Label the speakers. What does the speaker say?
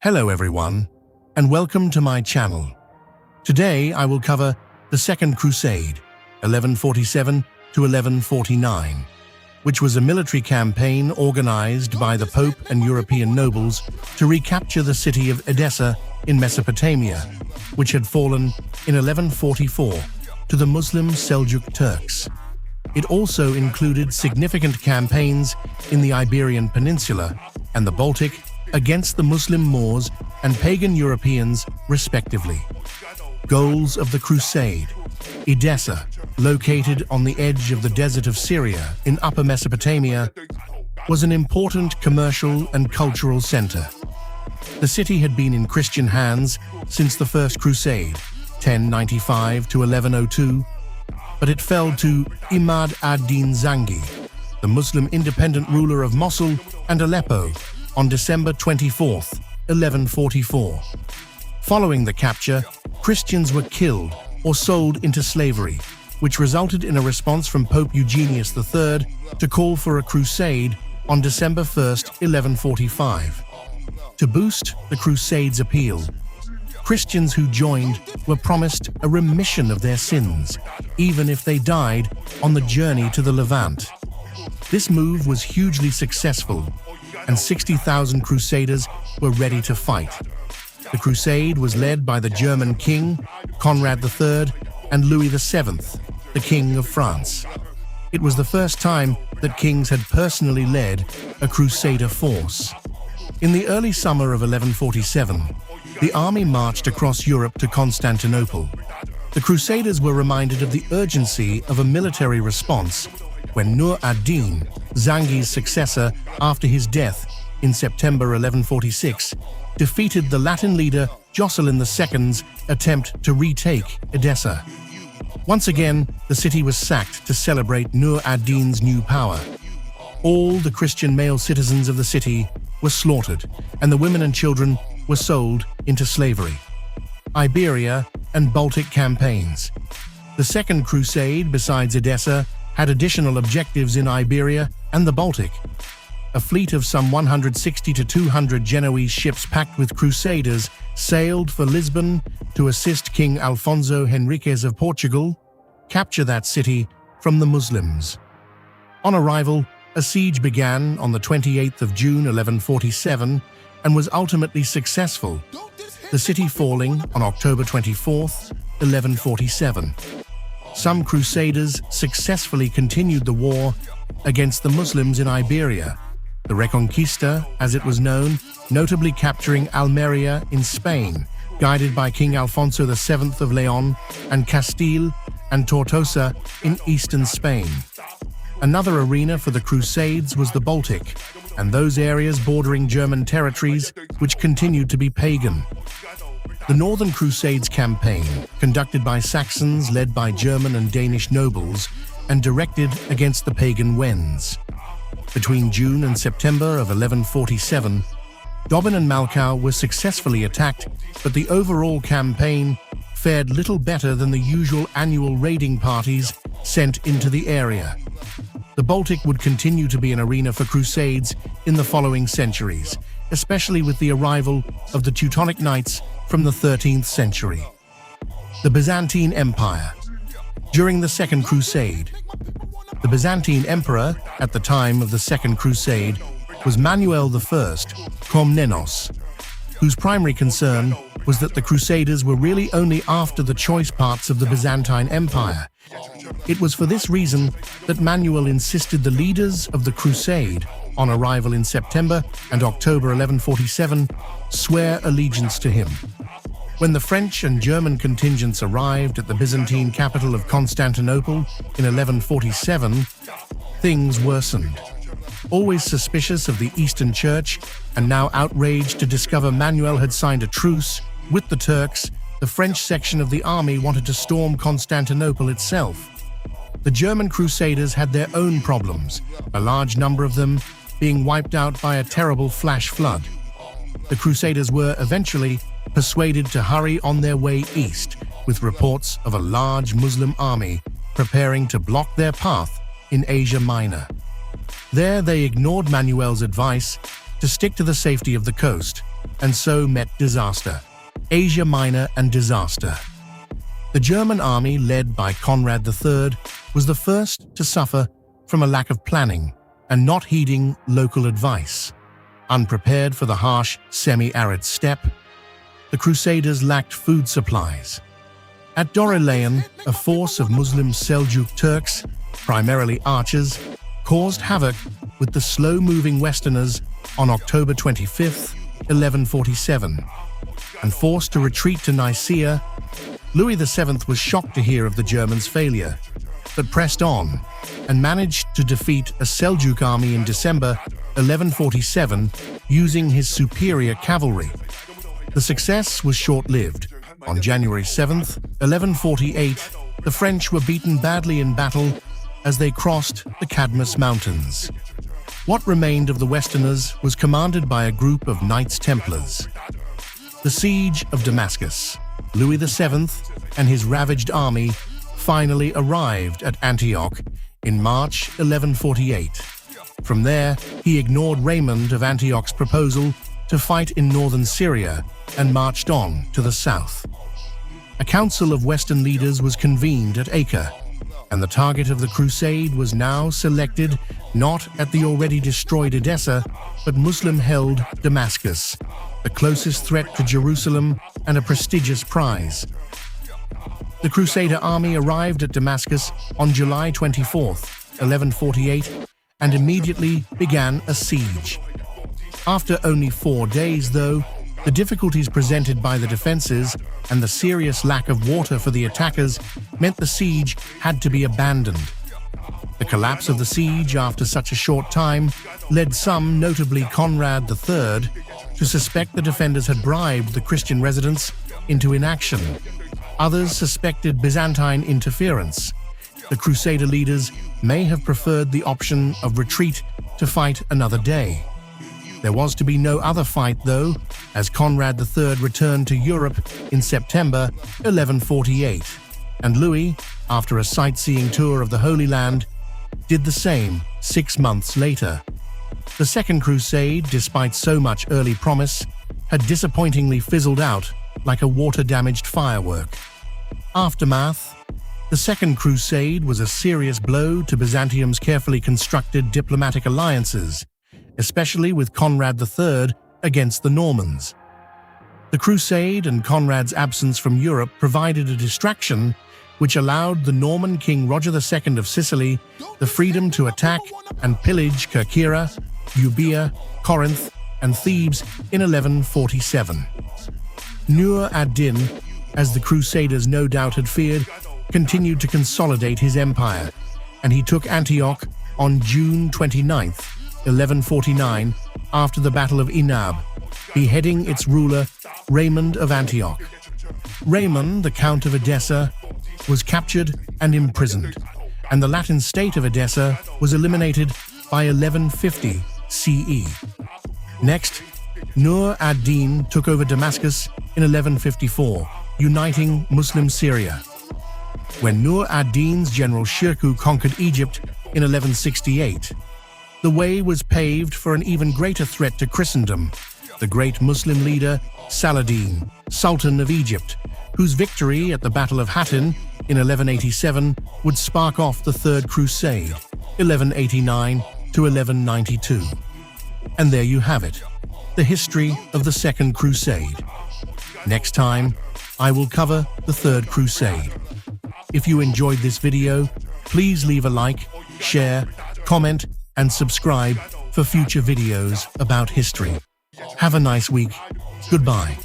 Speaker 1: Hello everyone, and welcome to my channel. Today I will cover the Second Crusade, 1147 to 1149, which was a military campaign organized by the Pope and European nobles to recapture the city of Edessa in Mesopotamia, which had fallen in 1144 to the Muslim Seljuk Turks. It also included significant campaigns in the Iberian Peninsula and the Baltic against the Muslim Moors and pagan Europeans, respectively. Goals of the Crusade: Edessa, located on the edge of the desert of Syria in Upper Mesopotamia, was an important commercial and cultural center. The city had been in Christian hands since the First Crusade, 1095 to 1102, but it fell to Imad ad-Din Zangi, the Muslim independent ruler of Mosul and Aleppo, on December 24, 1144. Following the capture, Christians were killed or sold into slavery, which resulted in a response from Pope Eugenius III to call for a crusade on December 1, 1145. To boost the Crusade's appeal, Christians who joined were promised a remission of their sins, even if they died on the journey to the Levant. This move was hugely successful, and 60,000 Crusaders were ready to fight. The crusade was led by the German king, Conrad III, and Louis VII, the King of France. It was the first time that kings had personally led a crusader force. In the early summer of 1147, the army marched across Europe to Constantinople. The Crusaders were reminded of the urgency of a military response when Nur ad-Din, Zangi's successor after his death in September 1146, defeated the Latin leader Jocelyn II's attempt to retake Edessa. Once again, the city was sacked to celebrate Nur ad-Din's new power. All the Christian male citizens of the city were slaughtered, and the women and children were sold into slavery. Iberia and Baltic campaigns. The Second Crusade, besides Edessa, had additional objectives in Iberia and the Baltic. A fleet of some 160 to 200 Genoese ships packed with Crusaders sailed for Lisbon to assist King Alfonso Henriques of Portugal capture that city from the Muslims. On arrival, a siege began on the 28th of June 1147 and was ultimately successful, the city falling on October 24, 1147. Some Crusaders successfully continued the war against the Muslims in Iberia, the Reconquista, as it was known, notably capturing Almeria in Spain, guided by King Alfonso VII of Leon, and Castile and Tortosa in eastern Spain. Another arena for the Crusades was the Baltic, and those areas bordering German territories which continued to be pagan. The Northern Crusades campaign, conducted by Saxons led by German and Danish nobles, and directed against the pagan Wends. Between June and September of 1147, Dobbin and Malchow were successfully attacked, but the overall campaign fared little better than the usual annual raiding parties sent into the area. The Baltic would continue to be an arena for crusades in the following centuries, especially with the arrival of the Teutonic Knights from the 13th century. The Byzantine Empire. During the Second Crusade, the Byzantine emperor at the time of the Second Crusade was Manuel I Komnenos, whose primary concern was that the Crusaders were really only after the choice parts of the Byzantine Empire. It was for this reason that Manuel insisted the leaders of the Crusade, on arrival in September and October 1147, swear allegiance to him. When the French and German contingents arrived at the Byzantine capital of Constantinople in 1147, things worsened. Always suspicious of the Eastern Church and now outraged to discover Manuel had signed a truce with the Turks, the French section of the army wanted to storm Constantinople itself. The German Crusaders had their own problems, a large number of them being wiped out by a terrible flash flood. The Crusaders were eventually persuaded to hurry on their way east, with reports of a large Muslim army preparing to block their path in Asia Minor. There they ignored Manuel's advice to stick to the safety of the coast and so met disaster. Asia Minor and disaster. The German army, led by Conrad III, was the first to suffer from a lack of planning and not heeding local advice. Unprepared for the harsh, semi-arid steppe, the Crusaders lacked food supplies. At Doreleyan, a force of Muslim Seljuk Turks, primarily archers, caused havoc with the slow-moving Westerners on October 25, 1147. And forced to retreat to Nicaea, Louis VII was shocked to hear of the Germans' failure, but pressed on and managed to defeat a Seljuk army in December 1147 using his superior cavalry. The success was short-lived. On January 7, 1148, the French were beaten badly in battle as they crossed the Cadmus Mountains. What remained of the Westerners was commanded by a group of Knights Templars. The Siege of Damascus. Louis VII and his ravaged army finally arrived at Antioch in March 1148. From there, he ignored Raymond of Antioch's proposal to fight in northern Syria and marched on to the south. A council of Western leaders was convened at Acre, and the target of the crusade was now selected not at the already destroyed Edessa, but Muslim-held Damascus, the closest threat to Jerusalem and a prestigious prize. The Crusader army arrived at Damascus on July 24, 1148, and immediately began a siege. After only 4 days, though, the difficulties presented by the defenses and the serious lack of water for the attackers meant the siege had to be abandoned. The collapse of the siege after such a short time led some, notably Conrad III, to suspect the defenders had bribed the Christian residents into inaction. Others suspected Byzantine interference. The Crusader leaders may have preferred the option of retreat to fight another day. There was to be no other fight, though, as Conrad III returned to Europe in September 1148, and Louis, after a sightseeing tour of the Holy Land, did the same 6 months later. The Second Crusade, despite so much early promise, had disappointingly fizzled out like a water-damaged firework. Aftermath. The Second Crusade was a serious blow to Byzantium's carefully constructed diplomatic alliances, especially with Conrad III against the Normans. The Crusade and Conrad's absence from Europe provided a distraction which allowed the Norman king Roger II of Sicily the freedom to attack and pillage Kerkyra, Euboea, Corinth, and Thebes in 1147. Nur ad-Din, as the Crusaders no doubt had feared, continued to consolidate his empire, and he took Antioch on June 29, 1149, after the Battle of Inab, beheading its ruler, Raymond of Antioch. Raymond, the Count of Edessa, was captured and imprisoned, and the Latin state of Edessa was eliminated by 1150 CE. Next, Nur ad-Din took over Damascus in 1154, uniting Muslim Syria. When Nur ad-Din's general Shirkuh conquered Egypt in 1168, the way was paved for an even greater threat to Christendom, the great Muslim leader Saladin, Sultan of Egypt, whose victory at the Battle of Hattin in 1187 would spark off the Third Crusade, 1189 to 1192. And there you have it, the history of the Second Crusade. Next time, I will cover the Third Crusade. If you enjoyed this video, please leave a like, share, comment, and subscribe for future videos about history. Have a nice week. Goodbye.